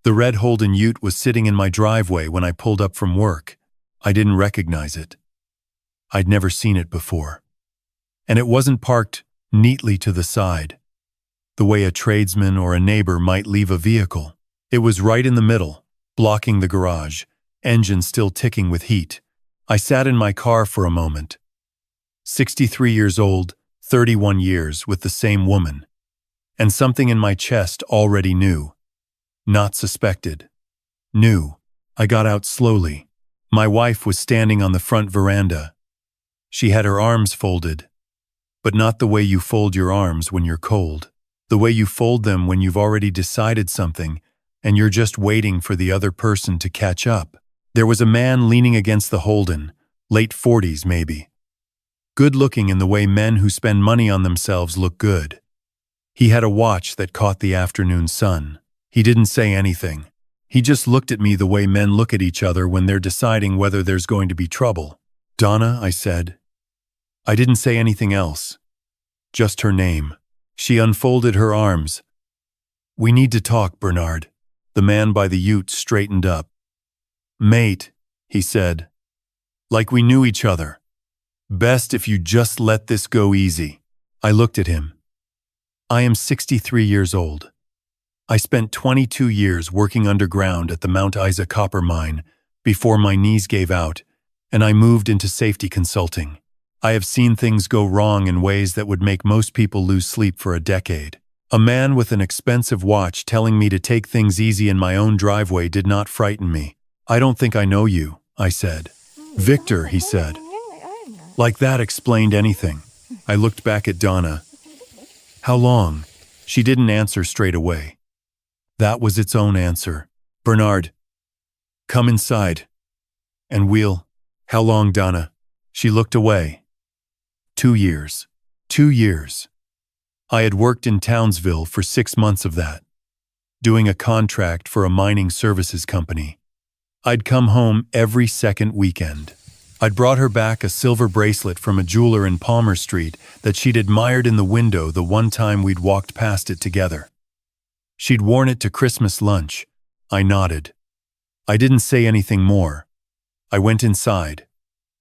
The red Holden Ute was sitting in my driveway when I pulled up from work. I didn't recognize it. I'd never seen it before. And it wasn't parked neatly to the side, the way a tradesman or a neighbor might leave a vehicle. It was right in the middle, blocking the garage, engine still ticking with heat. I sat in my car for a moment. 63 years old, 31 years with the same woman. And something in my chest already knew. Not suspected. Knew. I got out slowly. My wife was standing on the front veranda. She had her arms folded, but not the way you fold your arms when you're cold. The way you fold them when you've already decided something and you're just waiting for the other person to catch up. There was a man leaning against the Holden, late 40s maybe. Good-looking in the way men who spend money on themselves look good. He had a watch that caught the afternoon sun. He didn't say anything. He just looked at me the way men look at each other when they're deciding whether there's going to be trouble. "Donna," I said. I didn't say anything else. Just her name. She unfolded her arms. "We need to talk, Bernard." The man by the ute straightened up. "Mate," he said, "like we knew each other. Best if you just let this go easy." I looked at him. I am 63 years old. I spent 22 years working underground at the Mount Isa copper mine before my knees gave out, and I moved into safety consulting. I have seen things go wrong in ways that would make most people lose sleep for a decade. A man with an expensive watch telling me to take things easy in my own driveway did not frighten me. "I don't think I know you," I said. "Victor," he said. Like that explained anything. I looked back at Donna. "How long?" She didn't answer straight away. That was its own answer. "Bernard, come inside. And How long, Donna?" She looked away. 2 years. 2 years. I had worked in Townsville for 6 months of that, doing a contract for a mining services company. I'd come home every second weekend. I'd brought her back a silver bracelet from a jeweler in Palmer Street that she'd admired in the window the one time we'd walked past it together. She'd worn it to Christmas lunch. I nodded. I didn't say anything more. I went inside,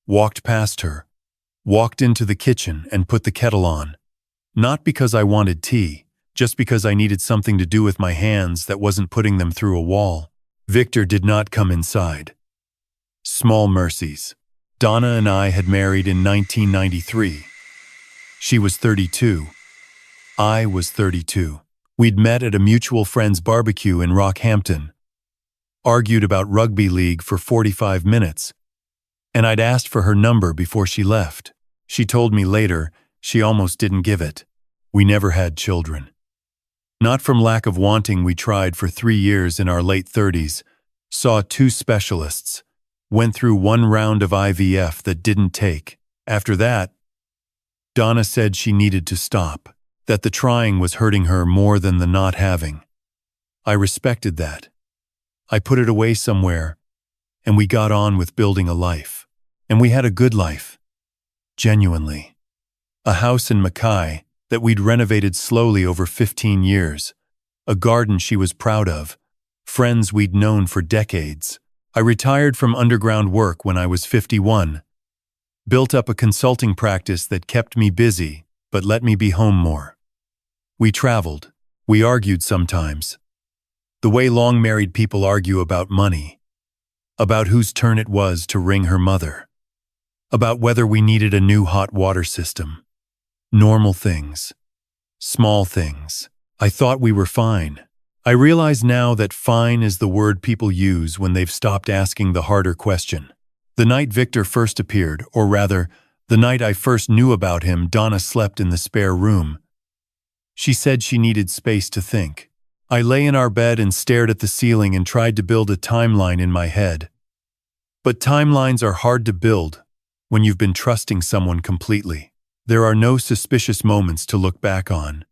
walked past her, walked into the kitchen and put the kettle on. Not because I wanted tea, just because I needed something to do with my hands that wasn't putting them through a wall. Victor did not come inside. Small mercies. Donna and I had married in 1993. She was 32. I was 32. We'd met at a mutual friend's barbecue in Rockhampton, argued about rugby league for 45 minutes, and I'd asked for her number before she left. She told me later she almost didn't give it. We never had children. Not from lack of wanting, we tried for 3 years in our late 30s, saw 2 specialists, went through 1 round of IVF that didn't take. After that, Donna said she needed to stop, that the trying was hurting her more than the not having. I respected that. I put it away somewhere, and we got on with building a life. And we had a good life. Genuinely. A house in Mackay that we'd renovated slowly over 15 years. A garden she was proud of. Friends we'd known for decades. I retired from underground work when I was 51. Built up a consulting practice that kept me busy, but let me be home more. We traveled. We argued sometimes. The way long-married people argue about money. About whose turn it was to ring her mother. About whether we needed a new hot water system. Normal things. Small things. I thought we were fine. I realize now that fine is the word people use when they've stopped asking the harder question. The night Victor first appeared, or rather, the night I first knew about him, Donna slept in the spare room. She said she needed space to think. I lay in our bed and stared at the ceiling and tried to build a timeline in my head. But timelines are hard to build when you've been trusting someone completely. There are no suspicious moments to look back on.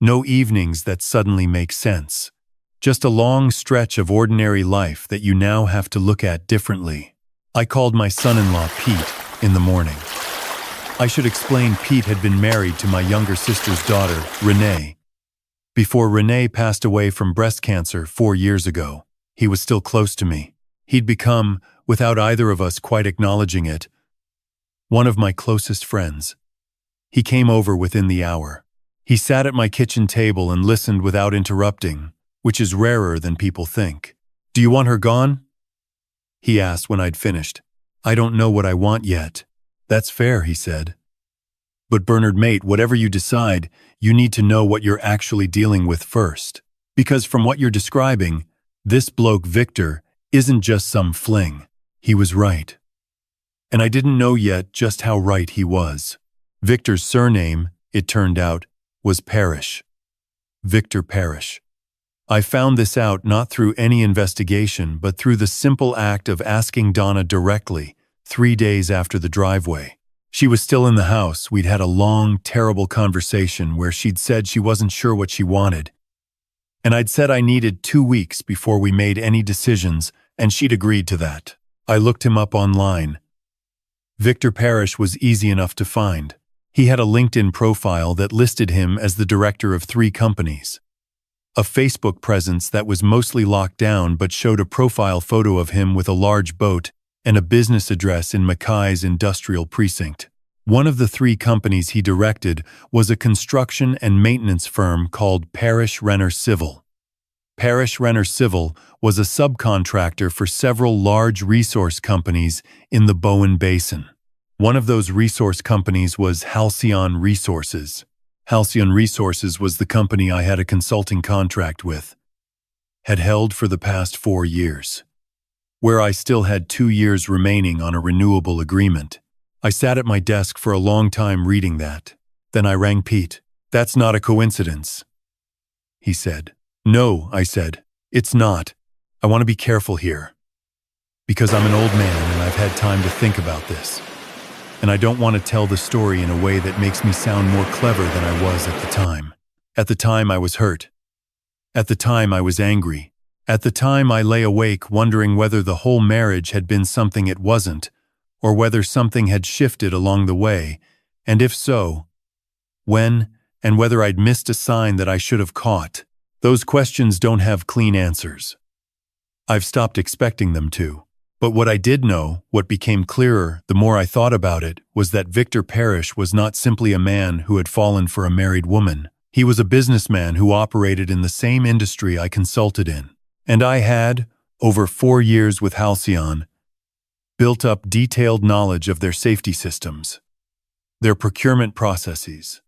No evenings that suddenly make sense. Just a long stretch of ordinary life that you now have to look at differently. I called my son-in-law Pete in the morning. I should explain Pete had been married to my younger sister's daughter, Renee, Before Renee passed away from breast cancer 4 years ago, he was still close to me. He'd become, without either of us quite acknowledging it, one of my closest friends. He came over within the hour. He sat at my kitchen table and listened without interrupting, which is rarer than people think. "Do you want her gone?" he asked when I'd finished. "I don't know what I want yet." "That's fair," he said. "But Bernard, mate, whatever you decide, you need to know what you're actually dealing with first. Because from what you're describing, this bloke Victor isn't just some fling." He was right. And I didn't know yet just how right he was. Victor's surname, it turned out, was Parrish. Victor Parrish. I found this out not through any investigation, but through the simple act of asking Donna directly, 3 days after the driveway. She was still in the house. We'd had a long, terrible conversation where she'd said she wasn't sure what she wanted. And I'd said I needed 2 weeks before we made any decisions, and she'd agreed to that. I looked him up online. Victor Parrish was easy enough to find. He had a LinkedIn profile that listed him as the director of 3 companies. A Facebook presence that was mostly locked down but showed a profile photo of him with a large boat and a business address in Mackay's industrial precinct. One of the 3 companies he directed was a construction and maintenance firm called Parrish Renner Civil. Parrish Renner Civil was a subcontractor for several large resource companies in the Bowen Basin. One of those resource companies was Halcyon Resources. Halcyon Resources was the company I had a consulting contract with, had held for the past 4 years, where I still had 2 years remaining on a renewable agreement. I sat at my desk for a long time reading that. Then I rang Pete. "That's not a coincidence," he said. "No," I said. "It's not. I want to be careful here. Because I'm an old man and I've had time to think about this. And I don't want to tell the story in a way that makes me sound more clever than I was at the time. At the time I was hurt. At the time I was angry. At the time I lay awake wondering whether the whole marriage had been something it wasn't, or whether something had shifted along the way, and if so, when, and whether I'd missed a sign that I should have caught. Those questions don't have clean answers. I've stopped expecting them to. But what I did know, what became clearer the more I thought about it, was that Victor Parrish was not simply a man who had fallen for a married woman. He was a businessman who operated in the same industry I consulted in. And I had, over 4 years with Halcyon, built up detailed knowledge of their safety systems, their procurement processes,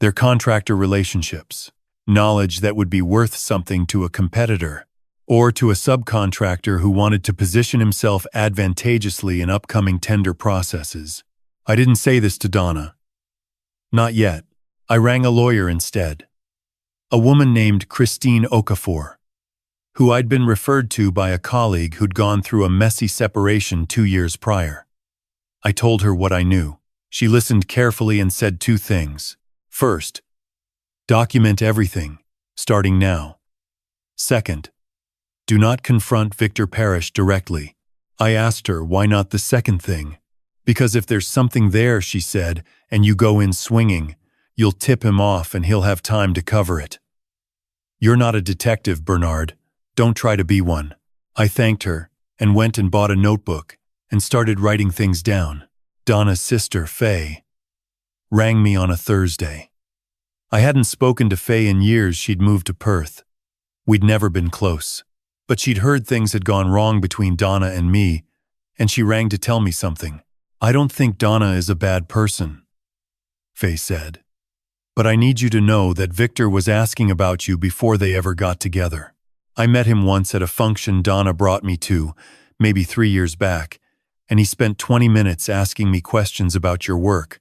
their contractor relationships, knowledge that would be worth something to a competitor or to a subcontractor who wanted to position himself advantageously in upcoming tender processes. I didn't say this to Donna. Not yet. I rang a lawyer instead. A woman named Christine Okafor, who I'd been referred to by a colleague who'd gone through a messy separation 2 years prior. I told her what I knew. She listened carefully and said 2 things. First, document everything, starting now. Second, do not confront Victor Parrish directly. I asked her, why not the second thing? Because if there's something there, she said, and you go in swinging, you'll tip him off and he'll have time to cover it. You're not a detective, Bernard. Don't try to be one. I thanked her and went and bought a notebook and started writing things down. Donna's sister, Faye, rang me on a Thursday. I hadn't spoken to Faye in years. She'd moved to Perth. We'd never been close. But she'd heard things had gone wrong between Donna and me, and she rang to tell me something. "I don't think Donna is a bad person," Faye said. "But I need you to know that Victor was asking about you before they ever got together. I met him once at a function Donna brought me to, maybe 3 years back, and he spent 20 minutes asking me questions about your work,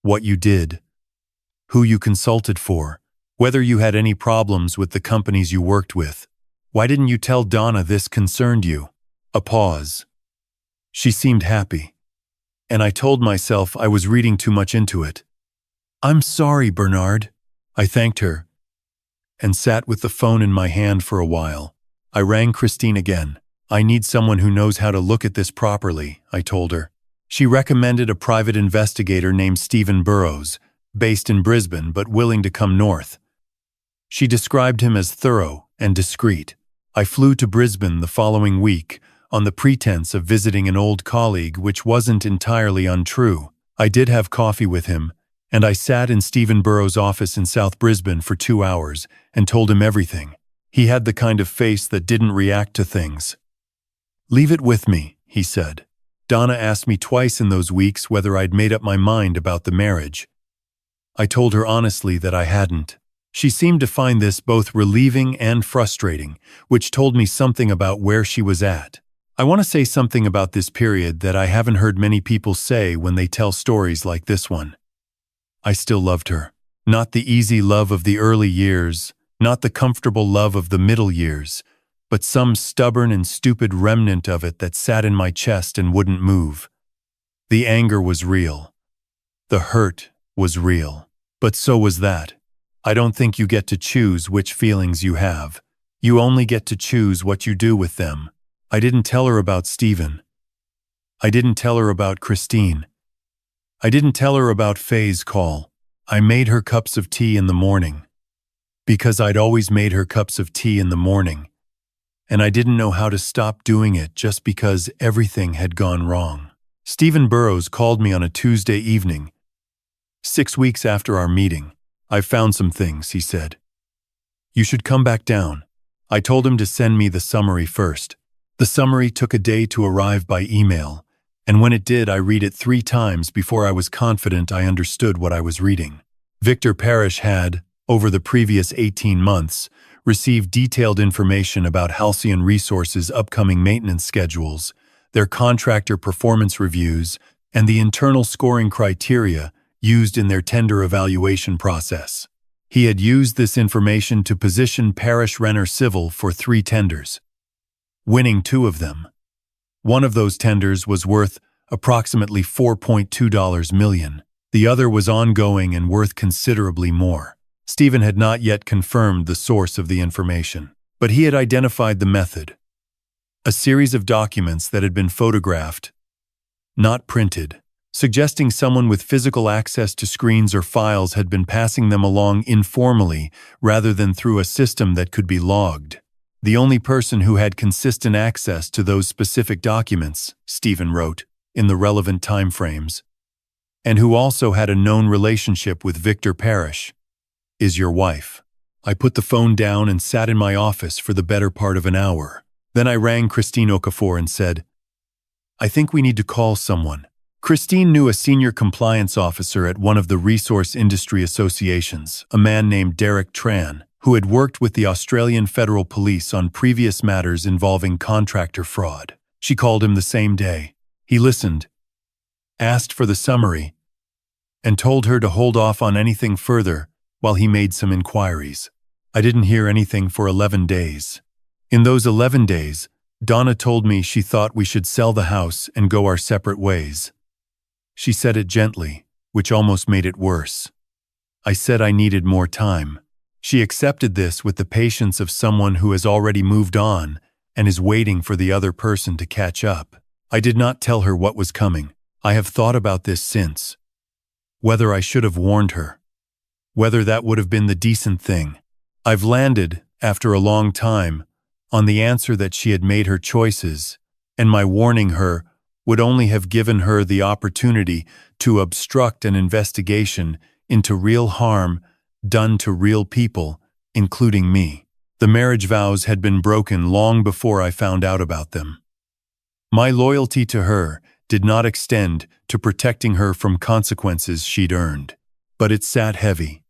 what you did, who you consulted for, whether you had any problems with the companies you worked with. Why didn't you tell Donna this concerned you?" A pause. She seemed happy, and I told myself I was reading too much into it. "I'm sorry, Bernard." I thanked her and sat with the phone in my hand for a while. I rang Christine again. "I need someone who knows how to look at this properly," I told her. She recommended a private investigator named Stephen Burrows, based in Brisbane but willing to come north. She described him as thorough and discreet. I flew to Brisbane the following week on the pretense of visiting an old colleague, which wasn't entirely untrue. I did have coffee with him, and I sat in Stephen Burrows' office in South Brisbane for 2 hours and told him everything. He had the kind of face that didn't react to things. "Leave it with me," he said. Donna asked me twice in those weeks whether I'd made up my mind about the marriage. I told her honestly that I hadn't. She seemed to find this both relieving and frustrating, which told me something about where she was at. I want to say something about this period that I haven't heard many people say when they tell stories like this one. I still loved her. Not the easy love of the early years, not the comfortable love of the middle years, but some stubborn and stupid remnant of it that sat in my chest and wouldn't move. The anger was real. The hurt was real. But so was that. I don't think you get to choose which feelings you have. You only get to choose what you do with them. I didn't tell her about Stephen. I didn't tell her about Christine. I didn't tell her about Faye's call. I made her cups of tea in the morning. Because I'd always made her cups of tea in the morning. And I didn't know how to stop doing it just because everything had gone wrong. Stephen Burrows called me on a Tuesday evening, 6 weeks after our meeting. "I've found some things," he said. "You should come back down." I told him to send me the summary first. The summary took a day to arrive by email, and when it did, I read it 3 times before I was confident I understood what I was reading. Victor Parrish had, over the previous 18 months, received detailed information about Halcyon Resources' upcoming maintenance schedules, their contractor performance reviews, and the internal scoring criteria used in their tender evaluation process. He had used this information to position Parrish Renner Civil for 3 tenders, winning 2 of them. One of those tenders was worth approximately $4.2 million. The other was ongoing and worth considerably more. Stephen had not yet confirmed the source of the information, but he had identified the method. A series of documents that had been photographed, not printed, suggesting someone with physical access to screens or files had been passing them along informally rather than through a system that could be logged. The only person who had consistent access to those specific documents, Stephen wrote, in the relevant timeframes, and who also had a known relationship with Victor Parrish, is your wife. I put the phone down and sat in my office for the better part of an hour. Then I rang Christine Okafor and said, "I think we need to call someone." Christine knew a senior compliance officer at one of the resource industry associations, a man named Derek Tran, who had worked with the Australian Federal Police on previous matters involving contractor fraud. She called him the same day. He listened, asked for the summary, and told her to hold off on anything further while he made some inquiries. I didn't hear anything for 11 days. In those 11 days, Donna told me she thought we should sell the house and go our separate ways. She said it gently, which almost made it worse. I said I needed more time. She accepted this with the patience of someone who has already moved on and is waiting for the other person to catch up. I did not tell her what was coming. I have thought about this since. Whether I should have warned her. Whether that would have been the decent thing. I've landed, after a long time, on the answer that she had made her choices, and my warning her would only have given her the opportunity to obstruct an investigation into real harm done to real people, including me. The marriage vows had been broken long before I found out about them. My loyalty to her did not extend to protecting her from consequences she'd earned, but it sat heavy.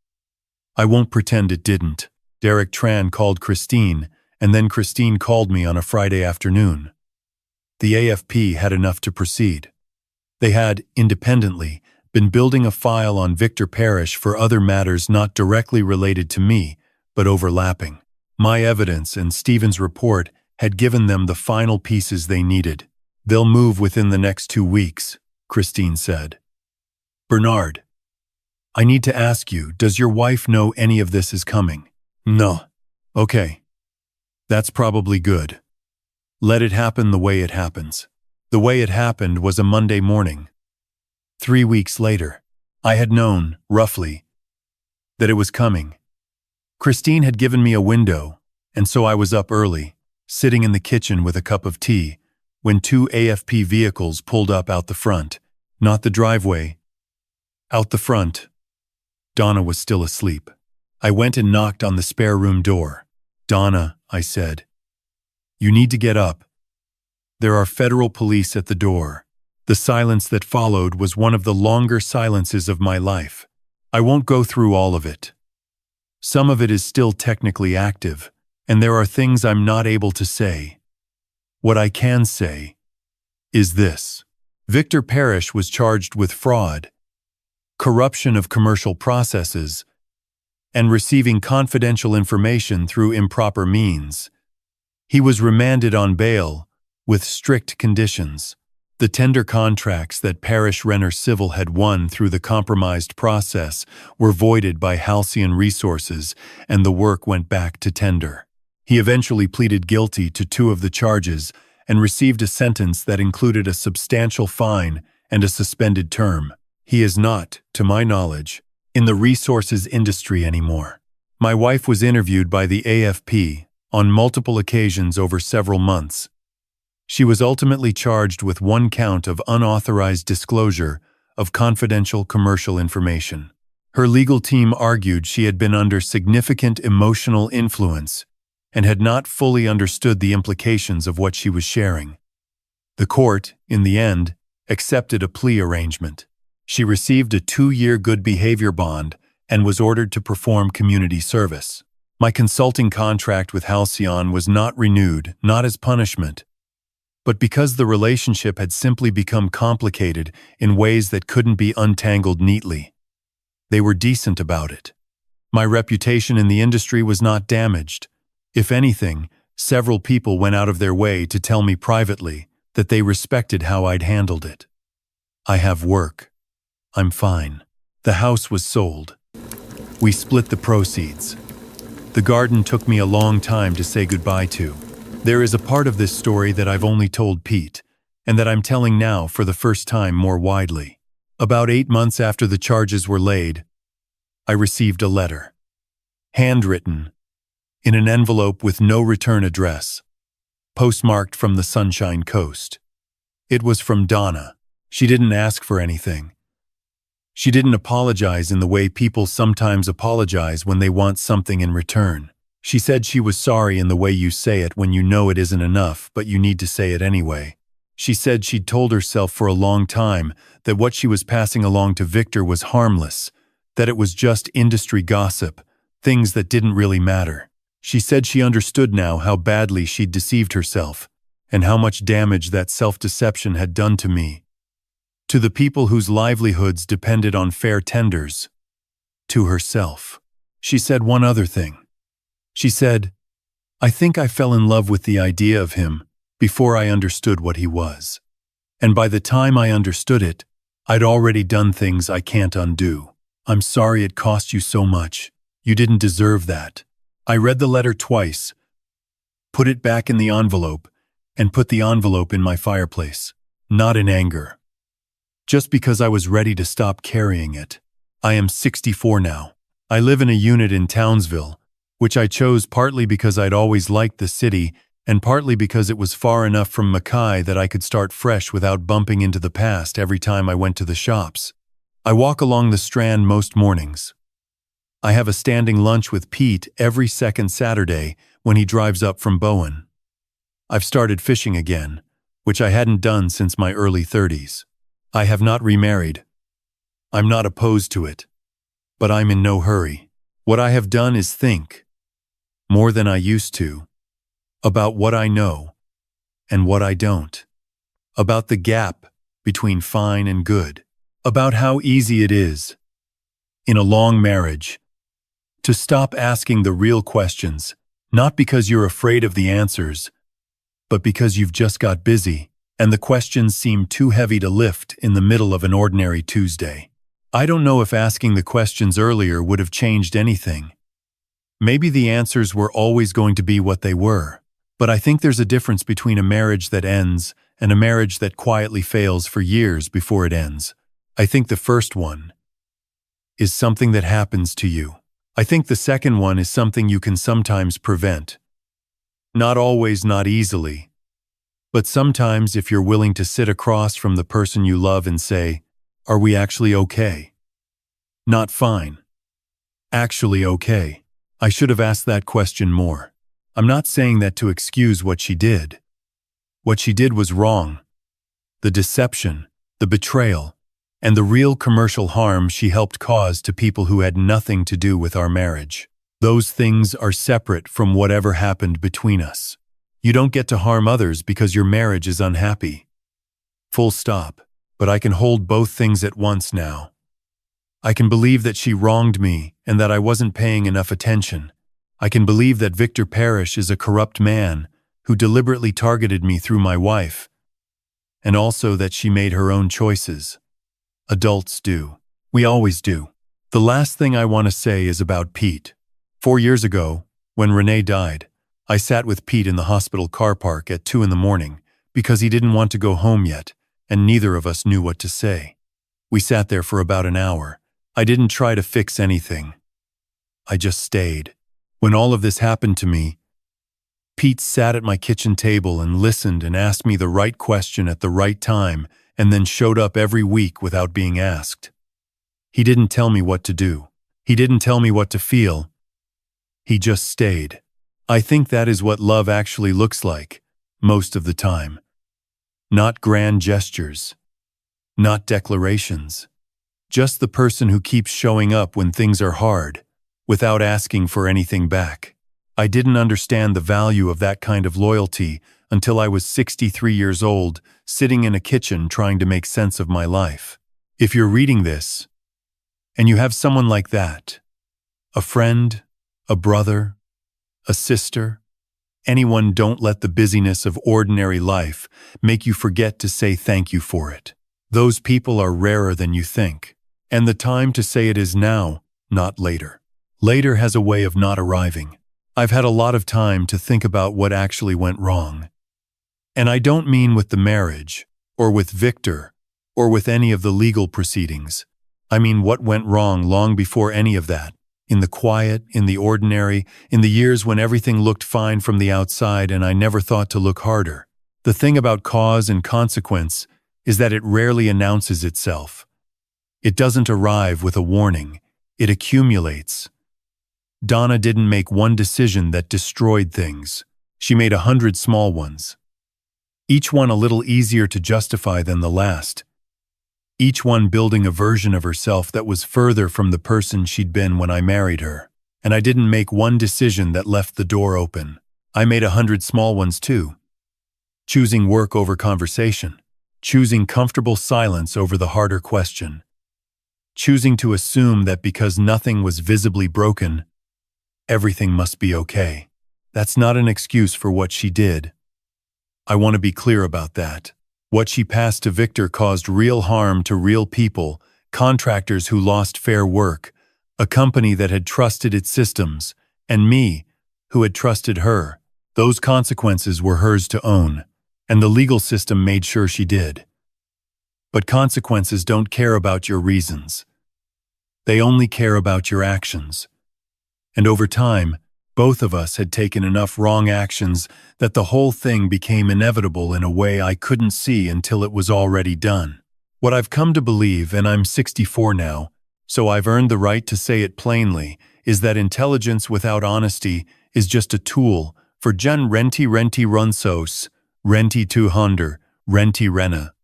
I won't pretend it didn't. Derek Tran called Christine, and then Christine called me on a Friday afternoon. The AFP had enough to proceed. They had, independently, been building a file on Victor Parrish for other matters not directly related to me, but overlapping. My evidence and Stephen's report had given them the final pieces they needed. "They'll move within the next 2 weeks," Christine said. "Bernard, I need to ask you, does your wife know any of this is coming?" "No." "Okay. That's probably good. Let it happen the way it happens." The way it happened was a Monday morning. 3 weeks later, I had known, roughly, that it was coming. Christine had given me a window, and so I was up early, sitting in the kitchen with a cup of tea, when two AFP vehicles pulled up out the front. Not the driveway. Out the front. Donna was still asleep. I went and knocked on the spare room door. "Donna," I said, "you need to get up. There are federal police at the door." The silence that followed was one of the longer silences of my life. I won't go through all of it. Some of it is still technically active, and there are things I'm not able to say. What I can say is this. Victor Parrish was charged with fraud, corruption of commercial processes, and receiving confidential information through improper means. He was remanded on bail with strict conditions. The tender contracts that Parrish Renner Civil had won through the compromised process were voided by Halcyon Resources, and the work went back to tender. He eventually pleaded guilty to 2 of the charges and received a sentence that included a substantial fine and a suspended term. He is not, to my knowledge, in the resources industry anymore. My wife was interviewed by the AFP on multiple occasions over several months. She was ultimately charged with 1 count of unauthorized disclosure of confidential commercial information. Her legal team argued she had been under significant emotional influence and had not fully understood the implications of what she was sharing. The court, in the end, accepted a plea arrangement. She received a 2-year good behavior bond and was ordered to perform community service. My consulting contract with Halcyon was not renewed, not as punishment, but because the relationship had simply become complicated in ways that couldn't be untangled neatly. They were decent about it. My reputation in the industry was not damaged. If anything, several people went out of their way to tell me privately that they respected how I'd handled it. I have work. I'm fine. The house was sold. We split the proceeds. The garden took me a long time to say goodbye to. There is a part of this story that I've only told Pete, and that I'm telling now for the first time more widely. About 8 months after the charges were laid, I received a letter. Handwritten, in an envelope with no return address, postmarked from the Sunshine Coast. It was from Donna. She didn't ask for anything. She didn't apologize in the way people sometimes apologize when they want something in return. She said she was sorry in the way you say it when you know it isn't enough, but you need to say it anyway. She said she'd told herself for a long time that what she was passing along to Victor was harmless, that it was just industry gossip, things that didn't really matter. She said she understood now how badly she'd deceived herself, and how much damage that self-deception had done to me, to the people whose livelihoods depended on fair tenders, to herself. She said one other thing. She said, "I think I fell in love with the idea of him before I understood what he was. And by the time I understood it, I'd already done things I can't undo. I'm sorry it cost you so much. You didn't deserve that." I read the letter twice, put it back in the envelope, and put the envelope in my fireplace, not in anger, just because I was ready to stop carrying it. I am 64 now. I live in a unit in Townsville, which I chose partly because I'd always liked the city and partly because it was far enough from Mackay that I could start fresh without bumping into the past every time I went to the shops. I walk along the Strand most mornings. I have a standing lunch with Pete every second Saturday when he drives up from Bowen. I've started fishing again, which I hadn't done since my early 30s. I have not remarried. I'm not opposed to it, but I'm in no hurry. What I have done is think, more than I used to, about what I know and what I don't, about the gap between fine and good, about how easy it is, in a long marriage, to stop asking the real questions, not because you're afraid of the answers, but because you've just got busy and the questions seem too heavy to lift in the middle of an ordinary Tuesday. I don't know if asking the questions earlier would have changed anything. Maybe the answers were always going to be what they were, but I think there's a difference between a marriage that ends and a marriage that quietly fails for years before it ends. I think the first one is something that happens to you. I think the second one is something you can sometimes prevent. Not always, not easily. But sometimes if you're willing to sit across from the person you love and say, "Are we actually okay?" Not fine. Actually okay. I should have asked that question more. I'm not saying that to excuse what she did. What she did was wrong. The deception, the betrayal, and the real commercial harm she helped cause to people who had nothing to do with our marriage. Those things are separate from whatever happened between us. You don't get to harm others because your marriage is unhappy. Full stop. But I can hold both things at once now. I can believe that she wronged me and that I wasn't paying enough attention. I can believe that Victor Parrish is a corrupt man who deliberately targeted me through my wife, and also that she made her own choices. Adults do. We always do. The last thing I want to say is about Pete. 4 years ago, when Renee died, I sat with Pete in the hospital car park at 2 in the morning because he didn't want to go home yet, and neither of us knew what to say. We sat there for about an hour. I didn't try to fix anything. I just stayed. When all of this happened to me, Pete sat at my kitchen table and listened and asked me the right question at the right time and then showed up every week without being asked. He didn't tell me what to do. He didn't tell me what to feel. He just stayed. I think that is what love actually looks like, most of the time. Not grand gestures. Not declarations. Just the person who keeps showing up when things are hard, without asking for anything back. I didn't understand the value of that kind of loyalty until I was 63 years old, sitting in a kitchen trying to make sense of my life. If you're reading this, and you have someone like that, a friend, a brother, a sister, anyone, don't let the busyness of ordinary life make you forget to say thank you for it. Those people are rarer than you think. And the time to say it is now, not later. Later has a way of not arriving. I've had a lot of time to think about what actually went wrong. And I don't mean with the marriage, or with Victor, or with any of the legal proceedings. I mean what went wrong long before any of that. In the quiet, in the ordinary, in the years when everything looked fine from the outside and I never thought to look harder. The thing about cause and consequence is that it rarely announces itself. It doesn't arrive with a warning. It accumulates. Donna didn't make one decision that destroyed things. She made 100 small ones. Each one a little easier to justify than the last. Each one building a version of herself that was further from the person she'd been when I married her. And I didn't make one decision that left the door open. I made 100 small ones too. Choosing work over conversation. Choosing comfortable silence over the harder question. Choosing to assume that because nothing was visibly broken, everything must be okay. That's not an excuse for what she did. I want to be clear about that. What she passed to Victor caused real harm to real people, contractors who lost fair work, a company that had trusted its systems, and me, who had trusted her. Those consequences were hers to own, and the legal system made sure she did. But consequences don't care about your reasons. They only care about your actions. And over time, both of us had taken enough wrong actions that the whole thing became inevitable in a way I couldn't see until it was already done. What I've come to believe, and I'm 64 now, so I've earned the right to say it plainly, is that intelligence without honesty is just a tool for Jen Renti Runsos, Renti 200, Renti Rena.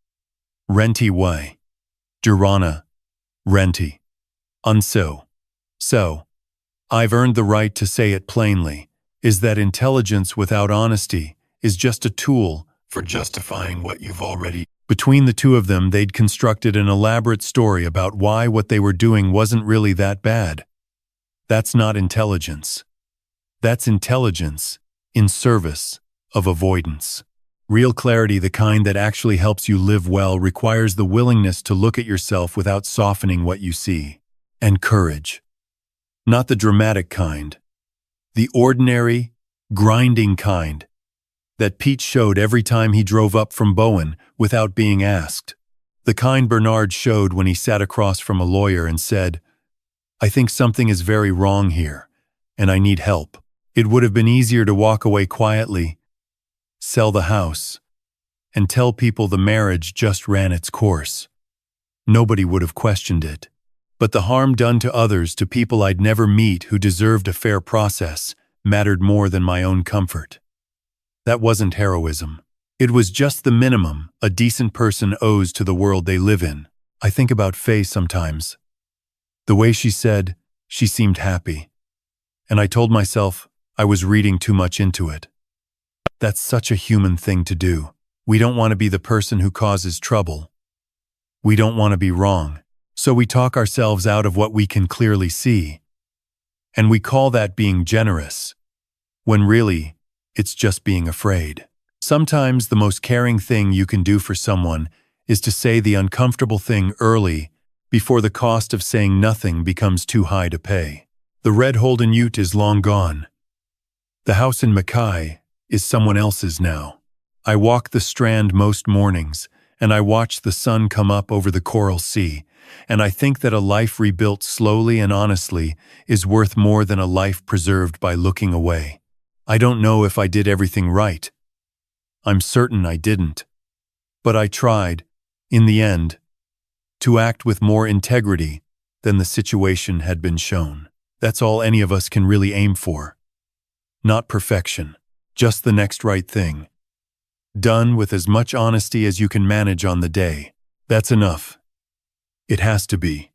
Renti way. Durana. Renti. Unso. So, I've earned the right to say it plainly, is that intelligence without honesty is just a tool for justifying what you've already. Between the two of them, they'd constructed an elaborate story about why what they were doing wasn't really that bad. That's not intelligence. That's intelligence in service of avoidance. Real clarity, the kind that actually helps you live well, requires the willingness to look at yourself without softening what you see. And courage. Not the dramatic kind. The ordinary, grinding kind that Pete showed every time he drove up from Bowen without being asked. The kind Bernard showed when he sat across from a lawyer and said, I think something is very wrong here, and I need help. It would have been easier to walk away quietly, sell the house, and tell people the marriage just ran its course. Nobody would have questioned it. But the harm done to others, to people I'd never meet who deserved a fair process, mattered more than my own comfort. That wasn't heroism. It was just the minimum a decent person owes to the world they live in. I think about Faye sometimes. The way she said, she seemed happy. And I told myself I was reading too much into it. That's such a human thing to do. We don't want to be the person who causes trouble. We don't want to be wrong. So we talk ourselves out of what we can clearly see. And we call that being generous, when really, it's just being afraid. Sometimes the most caring thing you can do for someone is to say the uncomfortable thing early, before the cost of saying nothing becomes too high to pay. The red Holden Ute is long gone. The house in Mackay is someone else's now. I walk the Strand most mornings, and I watch the sun come up over the coral sea, and I think that a life rebuilt slowly and honestly is worth more than a life preserved by looking away. I don't know if I did everything right. I'm certain I didn't. But I tried, in the end, to act with more integrity than the situation had been shown. That's all any of us can really aim for. Not perfection, just the next right thing. Done with as much honesty as you can manage on the day. That's enough. It has to be.